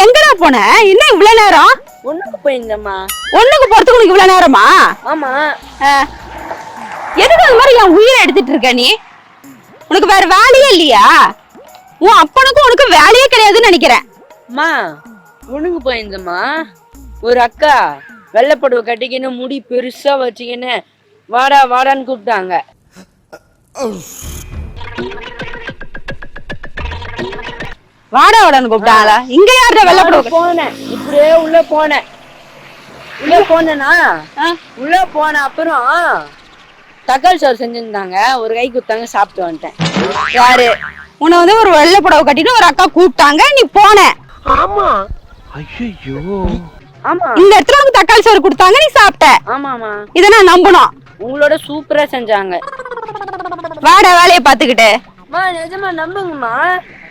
எங்கடா போன? என்ன இவ்வளவு நேரம்? ஒண்ணுக்கு போயிருந்தம்மா. ஒண்ணுக்கு போறதுக்கு உனக்கு இவ்வளவு நேரமா? ஆமா. எதுக்கு அது மாதிரி என் உயிரை எடுத்துட்டு இருக்க நீ? உனக்கு வேற வேலையே இல்லையா? உன் அப்பனுக்கும் உனக்கு வேலையே கிடையாதுன்னு நினைக்கிறேன். அம்மா ஒண்ணுக்கு போயிருந்தம்மா. ஒரு அக்கா வெள்ளைப்படவை கட்டிக்கின்னு முடி பெருசா வச்சுக்கின்னு வாடா வாடான்னு கூப்பிட்டாங்க. வாடா வாடான்னு கூப்பிட்டாங்களா? இங்க யார்டா வெள்ளைப்படவை? போனேன், இப்படியே உள்ள போனேன். உள்ள போனேனா உள்ள போன அப்புறம் தக்காளி சோறு செஞ்சிருந்தாங்க, ஒரு கை குத்தாங்க, சாப்பிட்டு வந்துட்டேன். யாரு உன்னை வந்து ஒரு வெள்ளைப்படவை கட்டிட்டு ஒரு அக்கா கூப்பிட்டாங்க, நீ போன? ஆமா. ஐயோ. ஆமா. இந்த இடத்துல உனக்கு தக்காளி சோறு கொடுத்தாங்க, நீ சாப்பிட்ட. ஆமாமா. இத நான் நம்பணும். உங்களோட சூப்பரா செஞ்சாங்க. வாடா வேலையை பாத்துக்கிட்டு. நிஜமா நம்புங்கம்மா.